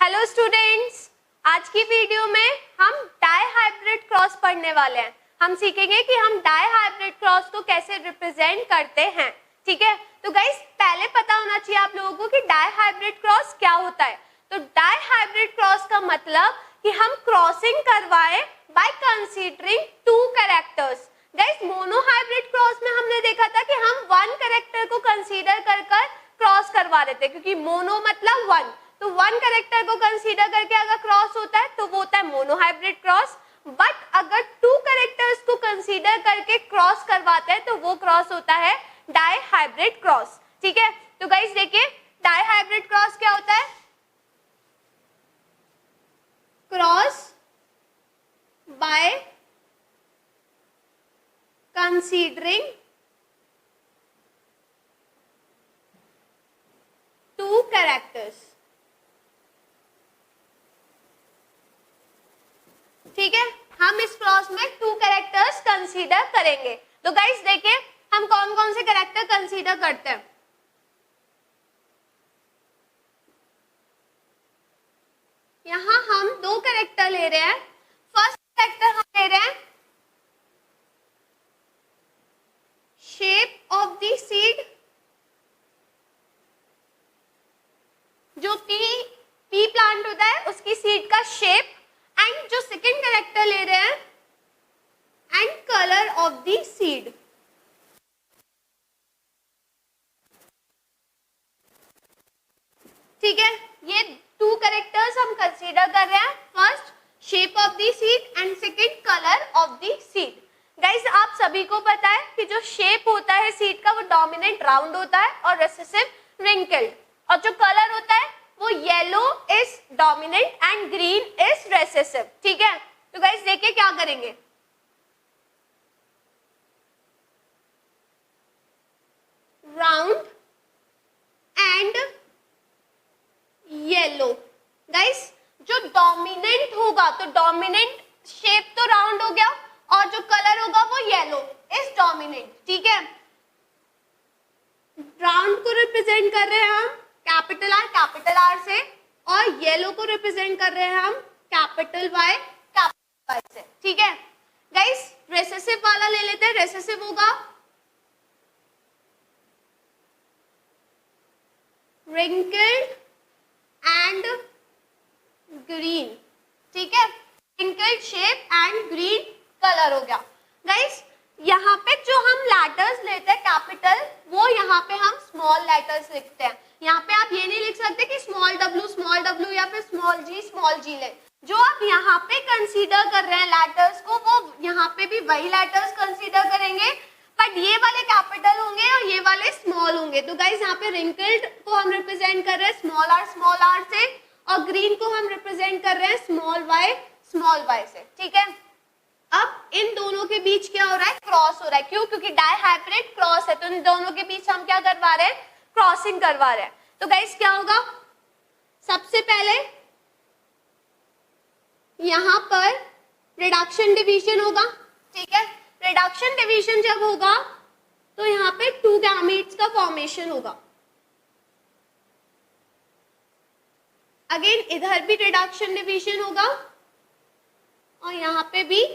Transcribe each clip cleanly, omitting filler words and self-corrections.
Hello students, आज की video में हम डाई हाइब्रिड क्रॉस पढ़ने वाले हैं। हम सीखेंगे कि हम डाई हाइब्रिड क्रॉस को कैसे रिप्रेजेंट करते हैं। ठीक है, तो गाइस पहले पता होना चाहिए आप लोगों को कि डाई हाइब्रिड क्रॉस क्या होता है। तो डाई हाइब्रिड क्रॉस का मतलब कि हम क्रॉसिंग करवाएं by considering two characters. Guys mono hybrid cross में हमने देखा था कि हम वन कैरेक्टर को कंसीडर कर क्रॉस करवा रहे थे, क्योंकि मोनो मतलब वन, तो वन कैरेक्टर को कंसीडर करके अगर क्रॉस होता है तो वो होता है मोनो हाइब्रिड क्रॉस। बट अगर टू कैरेक्टर्स को कंसीडर करके क्रॉस करवाते हैं तो वो क्रॉस होता है डाई हाइब्रिड क्रॉस। ठीक है, तो गाइस देखिए डाई हाइब्रिड क्रॉस क्या होता है। Cross by considering two characters. ठीक है, हम इस क्रॉस में टू कैरेक्टर्स कंसीडर करेंगे। तो गाइस देखिए हम कौन कौन से कैरेक्टर कंसीडर करते हैं। यहां हम दो कैरेक्टर ले रहे हैं। फर्स्ट कैरेक्टर हम ले रहे हैं शेप ऑफ द सीड, जो पी प्लांट होता है उसकी सीड का शेप, एंड जो सेकेंड कैरेक्टर ले रहे हैं and colour of the seed. ठीक है, ये टू कैरेक्टर्स हम कंसीडर कर रहे हैं। First shape of the seed and second colour of the seed. Guys आप सभी को पता है कि जो शेप होता है सीड का वो डोमिनेंट राउंड होता है और रिसेसिव रिंकल्ड, और जो कलर होता है वो yellow is dominant and green is recessive. ठीक है, तो गाइस देखिए क्या करेंगे। Round and yellow. गाइस जो डोमिनेंट होगा तो डोमिनेंट शेप तो राउंड हो गया और जो कलर होगा वो येलो इज डोमिनेंट। ठीक है, राउंड को रिप्रेजेंट कर रहे हैं हम कैपिटल आर से, और येलो को रिप्रेजेंट कर रहे हैं हम कैपिटल वाई से। ठीक है गाइस, रेसेसिव वाला ले लेते हैं। रेसेसिव होगा रिंकल्ड एंड ग्रीन। ठीक है, wrinkled shape and green colour हो गया। गाइस यहाँ पे जो हम लेटर्स लेते हैं कैपिटल, वो यहाँ पे हम स्मॉल लेटर्स लिखते हैं। यहाँ पे आप ये नहीं लिख सकते कि स्मॉल डब्ल्यू या फिर स्मॉल जी ले। जो आप यहाँ पे कंसीडर कर रहे हैं लेटर्स को, वो यहाँ पे भी वही लेटर्स कंसीडर करेंगे, बट ये वाले कैपिटल होंगे और ये वाले स्मॉल होंगे। तो गाइस यहाँ पे रिंकल्ड को हम रिप्रेजेंट कर रहे हैं स्मॉल आर से, और ग्रीन को हम रिप्रेजेंट कर रहे हैं स्मॉल वाई से। ठीक है, अब इन दोनों के बीच क्या हो रहा है, क्रॉस हो रहा है। क्यों? क्योंकि डाई हाइब्रिड क्रॉस है, तो इन दोनों के बीच हम क्या करवा रहे हैं, क्रॉसिंग करवा रहे हैं। तो गाइस क्या होगा, सबसे पहले यहां पर रिडक्शन डिवीजन होगा। ठीक है, रिडक्शन डिवीजन जब होगा तो यहाँ पे टू गैमेट्स का फॉर्मेशन होगा। अगेन इधर भी रिडक्शन डिवीजन होगा और यहाँ पे भी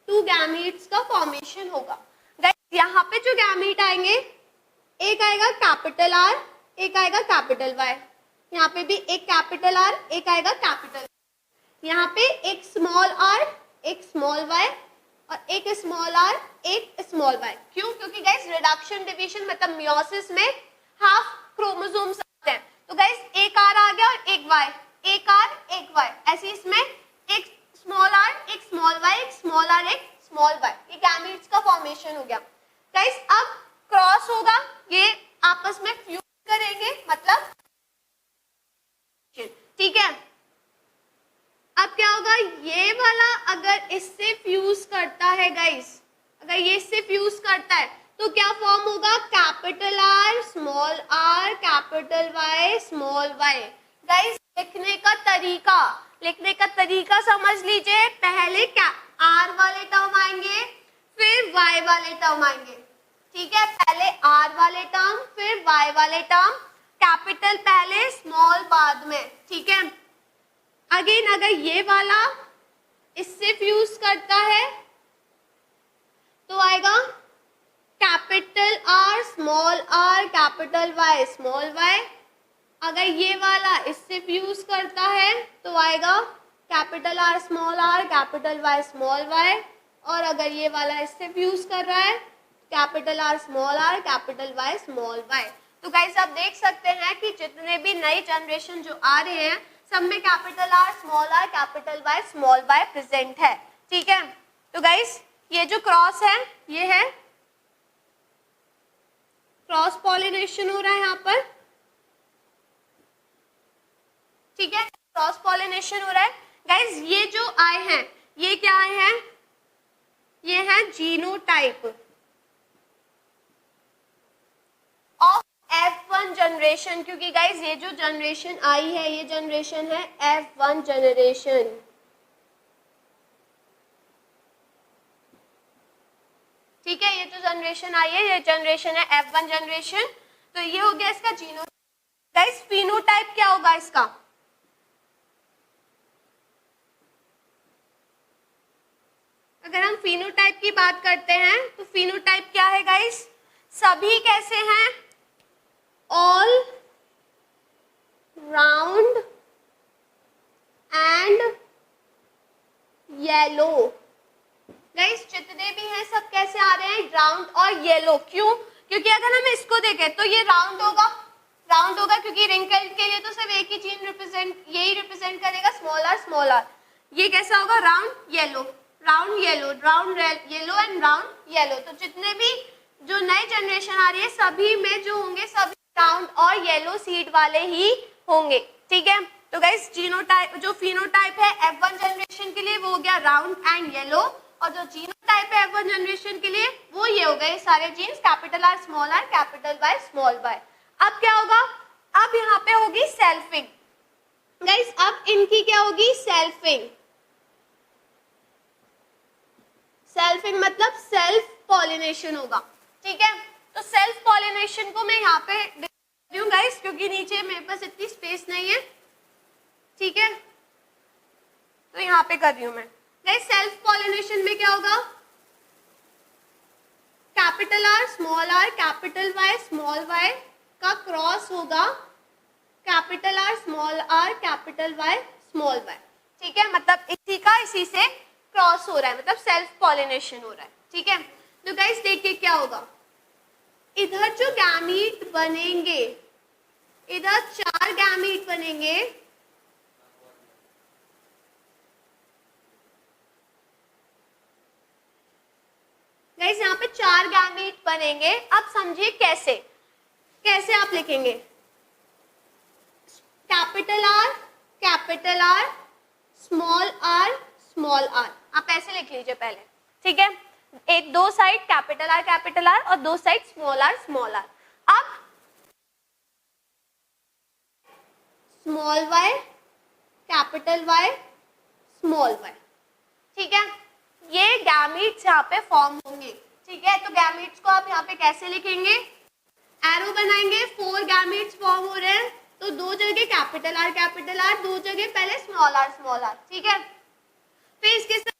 टू गैमेट्स का फॉर्मेशन होगा। गाइस यहाँ पे जो गैमेट आएंगे, एक आएगा कैपिटल आर, एक आएगा कैपिटल वाई। यहाँ पे भी एक कैपिटल आर, एक आएगा कैपिटल। यहाँ पे एक स्मॉल आर, एक स्मॉल वाई, और एक स्मॉल आर, एक स्मॉल वाई। क्यों? क्योंकि गाइस रिडक्शन डिवीजन मतलब मियोसिस में हाफ क्रोमोसोम्स आते हैं। तो गाइस एक आर आ गया और एक वाई, एक आर एक वाई, ऐसे इसमें एक स्मॉल आर, एक स्मॉल वाई, एक स्मॉल आर, एक स्मॉल वाई, ये गैमेट्स का फॉर्मेशन हो गया। गाइस अब क्रॉस होगा, ये आपस में फ्यूज करेंगे, मतलब ठीक है। अब क्या होगा, ये वाला अगर इससे फ्यूज करता है गाइस, अगर ये इससे फ्यूज करता है तो क्या फॉर्म होगा, capital R, capital Y, small y. Guys लिखने का तरीका समझ लीजिए। पहले क्या आर वाले टर्म आएंगे, फिर वाई वाले टर्म आएंगे। ठीक है, पहले आर वाले टर्म फिर वाई वाले टर्म, कैपिटल पहले स्मॉल बाद में। अगेन अगर ये वाला इससे फ्यूज करता है तो आएगा capital R small r capital Y small y. अगर ये वाला इससे फ्यूज करता है तो आएगा capital R capital Y small y. और अगर ये वाला इससे फ्यूज कर रहा है capital R capital Y small y. तो गाइस आप देख सकते हैं कि जितने भी नए जनरेशन जो आ रहे हैं सब में capital R capital Y small y present है। ठीक है, तो गाइस ये जो क्रॉस है ये है क्रॉस पॉलिनेशन हो रहा है यहाँ पर। ठीक है, क्रॉस पॉलिनेशन हो रहा है। गाइस ये जो आए हैं ये क्या आए हैं, ये है जीनोटाइप ऑफ F1 जनरेशन, क्योंकि गाइस ये जो जनरेशन आई है ये जनरेशन है F1 जनरेशन। ठीक है, ये जो जनरेशन आई है ये जनरेशन है F1 जनरेशन। तो ये हो गया इसका जीनोटाइप। गाइस फिनोटाइप क्या होगा इसका, अगर हम फिनोटाइप की बात करते हैं तो फिनोटाइप क्या है गाइस, सभी कैसे हैं, all round and yellow. Guys जितने भी हैं सब कैसे आ रहे हैं, राउंड और येलो। क्यों, क्योंकि अगर हम इसको देखें तो ये राउंड होगा क्योंकि रिंकल के लिए तो सिर्फ एक ही चीज यही रिप्रेजेंट करेगा स्मॉल आर। ये कैसा होगा, round yellow round yellow and round yellow. तो जितने भी जो नए जनरेशन आ रही है सभी में जो होंगे सभी राउंड और येलो सीड वाले ही होंगे। ठीक है, तो गाइस जीनोटाइप जो फिनोटाइप है F1 जनरेशन के लिए वो हो गया राउंड एंड येलो, और जो जीनोटाइप है F1 जनरेशन के लिए वो ये हो गए सारे genes capital R capital Y small y. अब क्या होगा, अब यहाँ पे होगी सेल्फिंग। गाइस अब इनकी क्या होगी, सेल्फिंग मतलब सेल्फ पॉलिनेशन होगा। ठीक है, तो सेल्फ पॉलिनेशन को मैं यहाँ पे दे दूं गाइस क्योंकि नीचे मेरे पास इतनी स्पेस नहीं है। ठीक है, तो यहाँ पे कर रही हूं मैं। गाइस सेल्फ पॉलिनेशन में क्या होगा, capital R capital Y small y का क्रॉस होगा capital R capital Y small y. ठीक है, मतलब इसी से क्रॉस हो रहा है, मतलब सेल्फ पॉलिनेशन हो रहा है। ठीक है, तो गाइस देखिए क्या होगा, इधर जो गैमीट बनेंगे, इधर 4 गैमीट बनेंगे, गाइस यहाँ पे 4 गैमीट बनेंगे। अब समझिए कैसे आप लिखेंगे, कैपिटल आर स्मॉल आर, आप ऐसे लिख लीजिए पहले। ठीक है, एक दो साइड कैपिटल आर और दो साइड स्मॉल आर। अब small y capital Y small y. ठीक है, ये गैमीट्स यहाँ पे फॉर्म होंगे। ठीक है, तो गैमीट्स को आप यहाँ पे कैसे लिखेंगे, एरो बनाएंगे, 4 गैमीट्स फॉर्म हो रहे हैं तो 2 जगह कैपिटल आर 2 जगह पहले स्मॉल आर। ठीक है, फिर इसके साथ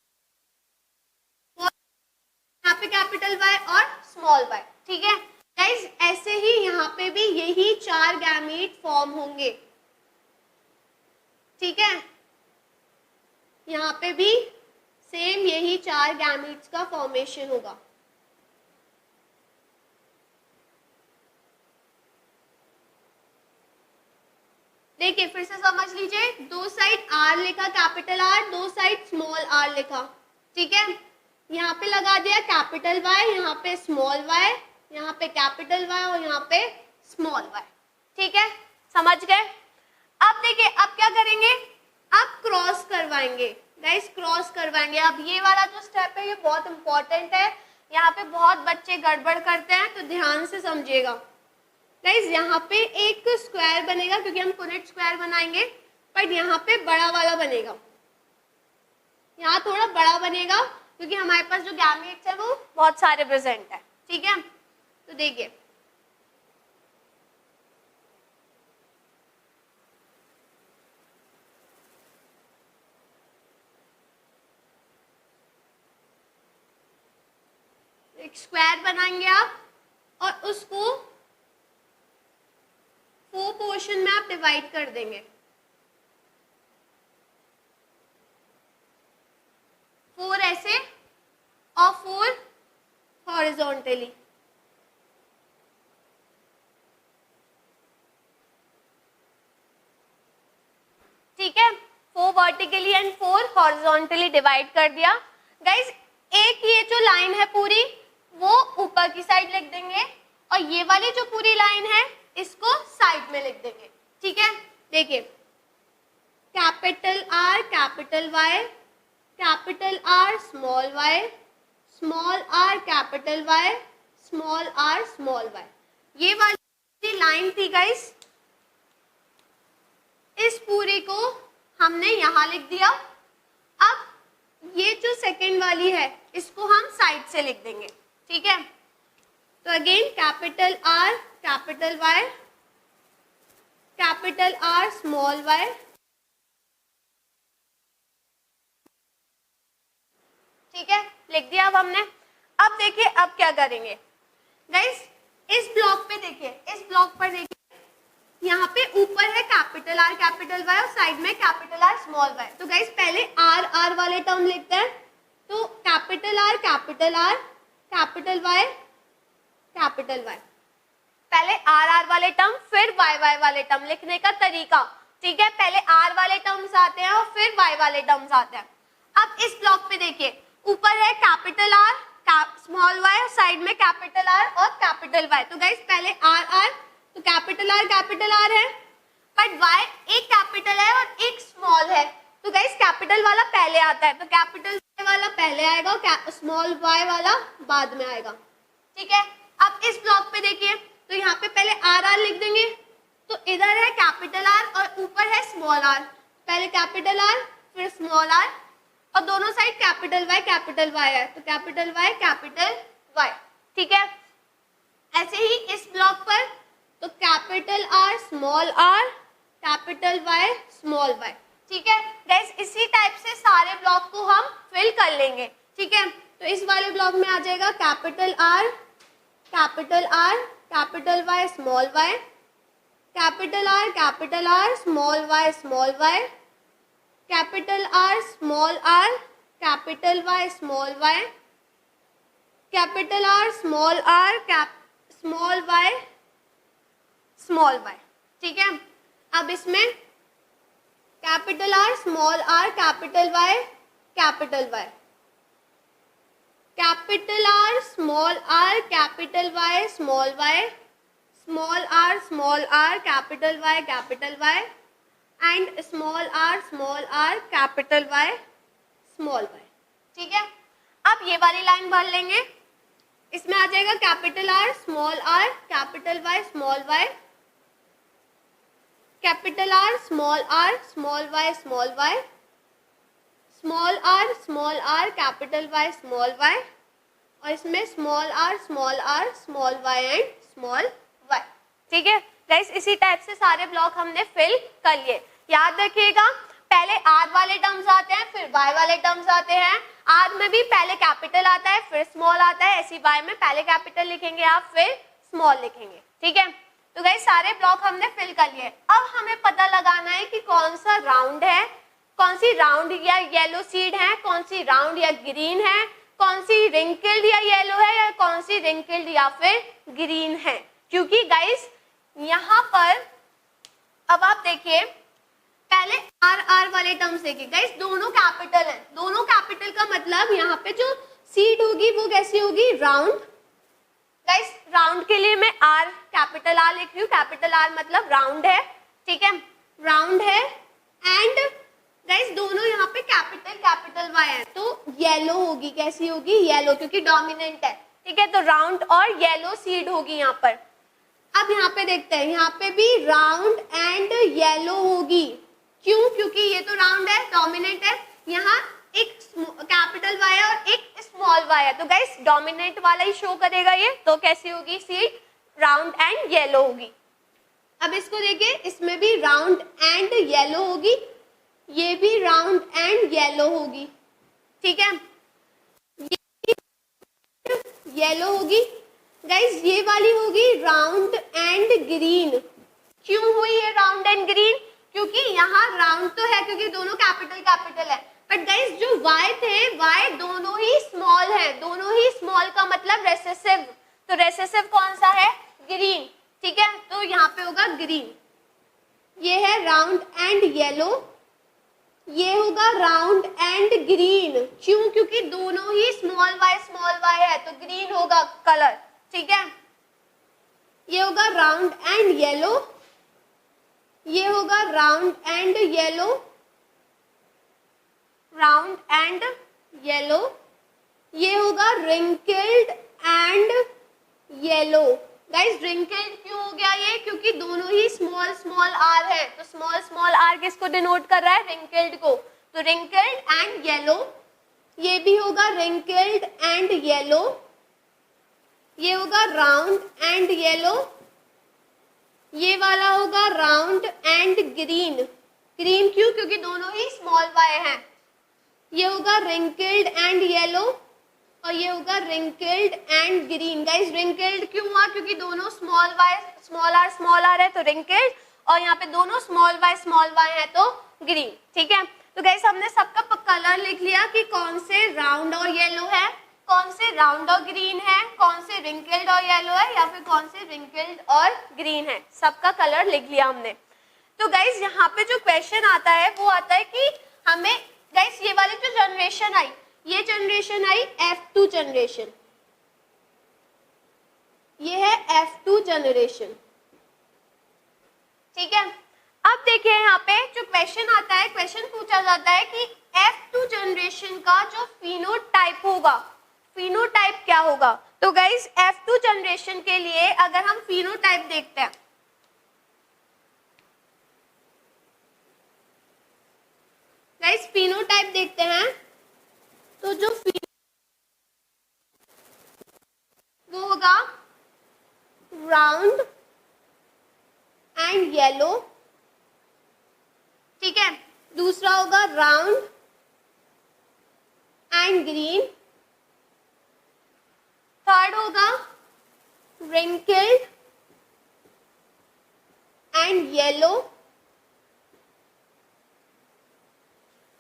यहाँ पे कैपिटल वाई और स्मॉल वाई। ठीक है गाइज, ऐसे ही यहाँ पे भी यही 4 गैमीट फॉर्म होंगे। ठीक है, यहाँ पे भी सेम यही 4 गैमीट्स का फॉर्मेशन होगा। देखिए फिर से समझ लीजिए, 2 साइड आर लिखा capital R, 2 side small r लिखा। ठीक है, यहाँ पे लगा दिया कैपिटल वाई, यहाँ पे स्मॉल वाई, यहाँ पे कैपिटल वाई और यहाँ पे स्मॉल वाई। ठीक है, समझ गए। अब देखिए अब क्या करेंगे, अब क्रॉस करवाएंगे गाइस, क्रॉस करवाएंगे। अब ये वाला जो स्टेप है ये बहुत इंपॉर्टेंट है, यहाँ पे बहुत बच्चे गड़बड़ करते हैं तो ध्यान से समझिएगा। गाइस यहाँ पे एक स्क्वायर बनेगा क्योंकि हम पुनेट स्क्वायर बनाएंगे, पर यहाँ पे बड़ा वाला बनेगा, यहाँ थोड़ा बड़ा बनेगा क्योंकि हमारे पास जो गैमेट्स है वो बहुत सारे प्रेजेंट है। ठीक है, तो देखिए एक स्क्वायर बनाएंगे आप और उसको 4 पोर्शन में आप डिवाइड कर देंगे। 4 ऐसे और 4 हॉरिजॉन्टली। ठीक है, 4 वर्टिकली एंड 4 हॉरिजॉन्टली डिवाइड कर दिया। गाइज एक ये जो लाइन है पूरी वो ऊपर की साइड लिख देंगे और ये वाली जो पूरी लाइन है इसको साइड में लिख देंगे। ठीक है, देखिए capital R capital Y, capital R small y, small r capital Y, small r small y। ये वाली लाइन थी गाइस, इस पूरी को हमने यहां लिख दिया। अब ये जो सेकंड वाली है इसको हम साइड से लिख देंगे। ठीक है, तो again capital R capital Y, capital R small y, ठीक है, लिख दिया अब हमने। अब देखिए अब क्या करेंगे गाइस, इस ब्लॉक पे देखिए, इस ब्लॉक पर देखिए यहाँ पे ऊपर है कैपिटल R कैपिटल Y और साइड में कैपिटल R स्मॉल y। तो गाइस पहले R वाले टर्म लिखते हैं, तो capital R capital R capital Y capital Y। पहले R वाले टर्म फिर Y वाले टर्म लिखने का तरीका। ठीक है, पहले R वाले टर्म्स आते हैं और फिर Y वाले टर्म्स आते हैं। अब इस ब्लॉक पे देखिए ऊपर है कैपिटल R स्मॉल y और साइड में कैपिटल R और कैपिटल Y। तो गाइस पहले R तो कैपिटल R है, बट Y एक कैपिटल है और एक स्मॉल है, तो गाइस कैपिटल वाला पहले आता है, तो कैपिटल Y वाला पहले आएगा और स्मॉल y वाला बाद में आएगा। ठीक है, अब इस ब्लॉक पे देखिए तो यहाँ पे पहले R लिख देंगे, तो इधर है कैपिटल R और ऊपर है स्मॉल r। पहले कैपिटल R फिर स्मॉल r और दोनों साइड कैपिटल Y है, तो कैपिटल Y कैपिटल Y। ठीक है, ऐसे ही इस ब्लॉक पर तो capital R small r capital Y small y। ठीक है गाइस, इसी टाइप से सारे ब्लॉक को हम फिल कर लेंगे। ठीक है, तो इस वाले ब्लॉक में आ जाएगा capital R capital Y small y, capital R small y capital R small r capital Y small y, capital R small y small y। ठीक है, अब इसमें capital R small r capital Y capital Y, capital R small r capital Y small y, small r capital Y capital Y and small r capital Y small y। ठीक है, अब ये वाली line भर लेंगे, इसमें आ जाएगा capital R small r capital Y small y, capital R small y small y, small r capital Y small y और इसमें small r small y and small y। ठीक है गाइस, इसी टाइप से सारे ब्लॉक हमने फिल कर लिए। याद रखिएगा पहले R वाले टर्म्स आते हैं फिर Y वाले टर्म्स आते हैं। R में भी पहले कैपिटल आता है फिर स्मॉल आता है, ऐसी Y में पहले कैपिटल लिखेंगे आप फिर स्मॉल लिखेंगे। ठीक है, तो गाइस सारे ब्लॉक हमने फिल कर लिए। अब हमें पता लगाना है कि कौन सा राउंड है, कौन सी राउंड या येलो सीड है, कौन सी राउंड या ग्रीन है, कौन सी रिंकल्ड या येलो है या कौन सी रिंकल्ड या फिर ग्रीन है। क्योंकि गाइस यहाँ पर अब आप देखिए पहले R वाले टर्म्स देखिए गाइस, दोनों कैपिटल हैं, दोनों कैपिटल का मतलब यहाँ पे जो सीड होगी वो कैसी होगी, राउंड। गाइस राउंड के लिए मैं R कैपिटल R लिख रही हूँ, कैपिटल R मतलब राउंड है। ठीक है, राउंड है एंड गाइस दोनों यहाँ पे कैपिटल Y है, तो येलो होगी, कैसी होगी, येलो, क्योंकि डोमिनेंट है। ठीक है, तो राउंड और येलो सीड होगी यहाँ पर। अब यहाँ पे देखते हैं, यहाँ पे भी राउंड एंड येलो होगी। क्यों? क्योंकि ये तो राउंड है, डोमिनेंट है, यहाँ एक कैपिटल Y है और एक स्मॉल y है, तो गाइस डोमिनेंट वाला ही शो करेगा ये, तो कैसी होगी सीड, राउंड एंड येलो होगी। अब इसको देखिए, इसमें भी राउंड एंड येलो होगी, ये भी राउंड एंड येलो होगी। ठीक है, ये येलो होगी। गाइस ये वाली होगी राउंड एंड ग्रीन। क्यों हुई ये राउंड एंड ग्रीन? क्योंकि यहाँ राउंड तो है क्योंकि दोनों कैपिटल कैपिटल है, बट गाइस जो y थे y दोनों ही स्मॉल है, दोनों ही स्मॉल का मतलब रेसेसिव, तो रेसेसिव कौन सा है? ग्रीन। ठीक है, तो यहाँ पे होगा ग्रीन। ये है राउंड एंड येलो, ये होगा राउंड एंड ग्रीन। क्यों? क्योंकि दोनों ही स्मॉल y है, तो ग्रीन होगा कलर। ठीक है, ये होगा राउंड एंड येलो, ये होगा round and yellow, round and yellow, ये होगा wrinkled and yellow. Guys wrinkled क्यों हो गया ये? क्योंकि दोनों ही स्मॉल स्मॉल आर है, तो स्मॉल स्मॉल आर किसको डिनोट कर रहा है? रिंकल्ड को, तो रिंकल्ड एंड येलो। ये भी होगा रिंकल्ड एंड येलो, ये होगा राउंड एंड येलो, ये वाला होगा राउंड एंड ग्रीन। ग्रीन क्यों? क्योंकि दोनों ही स्मॉल y हैं। ये होगा रिंकल्ड एंड येलो और ये होगा wrinkled and green. Guys wrinkled क्यों हुआ? क्योंकि दोनों स्मॉल आर है तो रिंकल्ड, और यहाँ पे दोनों स्मॉल y है तो ग्रीन। ठीक है, तो गाइस हमने सबका कलर लिख लिया कि कौन से राउंड और येलो है, कौन से राउंड और ग्रीन है, कौन से रिंकल्ड और येलो है, या फिर कौन से रिंकल्ड और ग्रीन है। सबका कलर लिख लिया हमने। तो गाइस यहाँ पे जो क्वेश्चन आता है वो आता है कि हमें गाइस ये वाली जो जनरेशन आई, ये जनरेशन आई F2 जनरेशन, ये है F2 जनरेशन। ठीक है, अब देखिए यहाँ पे जो क्वेश्चन आता है, क्वेश्चन पूछा जाता है कि F2 जनरेशन का जो फिनोटाइप होगा, फिनोटाइप क्या होगा? तो गाइस F2 जनरेशन के लिए अगर हम फिनोटाइप देखते हैं, गाइस फिनोटाइप देखते हैं, तो जो वो होगा राउंड एंड येलो। ठीक है, दूसरा होगा राउंड एंड ग्रीन, थर्ड होगा रिंकल्ड एंड येलो,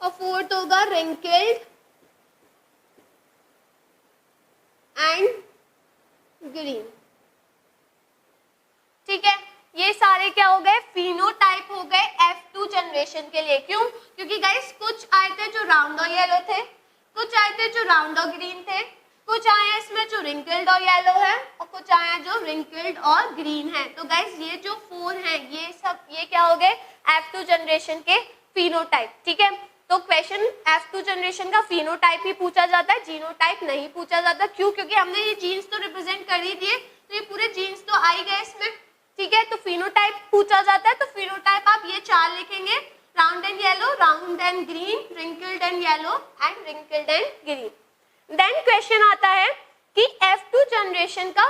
और फोर्थ होगा रिंकल्ड एंड ग्रीन। ठीक है, ये सारे क्या हो गए? फिनोटाइप हो गए F2 जनरेशन के लिए। क्यों? क्योंकि गाइस कुछ आए थे जो राउंड और येलो थे, कुछ आए थे जो राउंड और ग्रीन थे, कुछ आए हैं इसमें जो रिंकल्ड और येलो है, और कुछ आए हैं जो रिंकल्ड और ग्रीन है। तो गाइस ये जो 4 हैं, ये सब ये क्या हो गए? F2 जनरेशन के फिनोटाइप। ठीक है, तो क्वेश्चन F2 जनरेशन का फिनोटाइप ही पूछा जाता है, जीनोटाइप नहीं पूछा जाता। क्यों? क्योंकि हमने ये जीन्स तो रिप्रेजेंट कर ही दिए, तो ये पूरे जीन्स तो आ ही गए इसमें। ठीक है, तो फिनोटाइप पूछा जाता है, तो फिनोटाइप आप ये 4 लिखेंगे, round and yellow, round and green, wrinkled and yellow and wrinkled and green. Then question आता है कि F2 जनरेशन का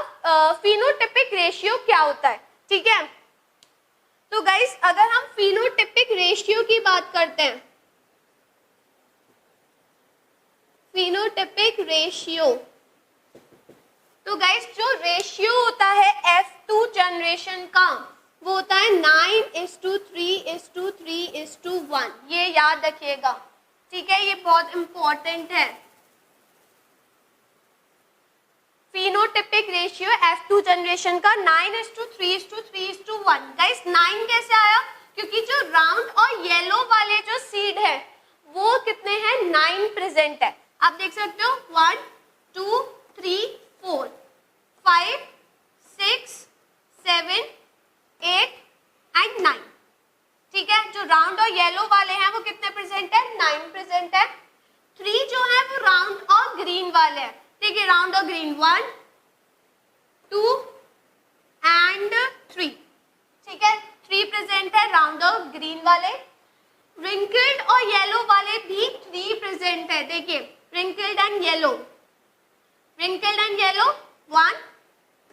फिनोटिपिक रेशियो क्या होता है। ठीक है, तो गाइस अगर हम फिनोटिपिक रेशियो की बात करते हैं, फिनोटिपिक रेशियो, तो गाइस जो रेशियो होता है F2 जनरेशन का वो होता है 9:3:3:1। ये याद रखिएगा। ठीक है, ये बहुत इंपॉर्टेंट है। फिनोटिपिक रेशियो F2 जनरेशन का 9:3:3:1। गाइस 9 कैसे आया? क्योंकि जो राउंड और येलो वाले जो सीड है वो कितने हैं? 9 प्रेजेंट है। आप देख सकते हो 1 2 3 4 5 6 7 8 एंड 9। ठीक है, जो राउंड और येलो वाले हैं वो कितने प्रेजेंट है? 9 प्रेजेंट है। 3 जो है वो राउंड और ग्रीन वाले हैं। ठीक है, राउंड और ग्रीन 1 2 एंड 3। ठीक है, 3 प्रेजेंट है राउंड और ग्रीन वाले। रिंकल्ड और येलो वाले भी 3 प्रेजेंट है। देखिए wrinkled and yellow, wrinkled and yellow 1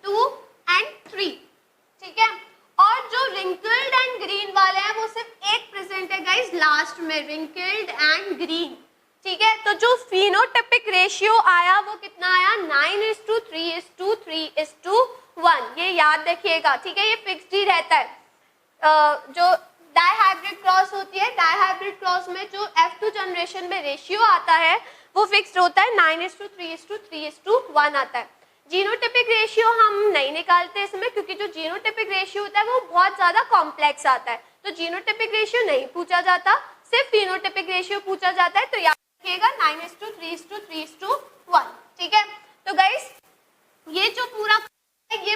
2 and 3। ठीक है, और जो रिंकल्ड एंड ग्रीन वाले हैं वो सिर्फ एक प्रेजेंट है गाइस लास्ट में, रिंकल्ड एंड ग्रीन ठीक है, तो जो फिनोटाइपिक रेशियो आया वो कितना आया, 9:3:1, ये याद रखिएगा, ठीक है, ये फिक्स्ड ही रहता है। जो डाइहाइब्रिड क्रॉस होती है, डाइहाइब्रिड क्रॉस में जो F2 जनरेशन में रेशियो आता है वो फिक्स्ड होता है, 9:3:3:1 आता है। जीनोटाइपिक रेशियो हम नहीं निकालते इसमें, क्योंकि जो जीनोटाइपिक रेशियो होता है वो बहुत ज्यादा कॉम्प्लेक्स आता है, तो जीनोटाइपिक रेशियो नहीं पूछा जाता, सिर्फ फिनोटाइपिक रेशियो पूछा जाता है। तो याद रखिएगा 9:3:3:1, ठीक है। तो गाइस ये जो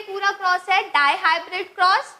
पूरा क्रॉस है डाइहाइब्रिड क्रॉस,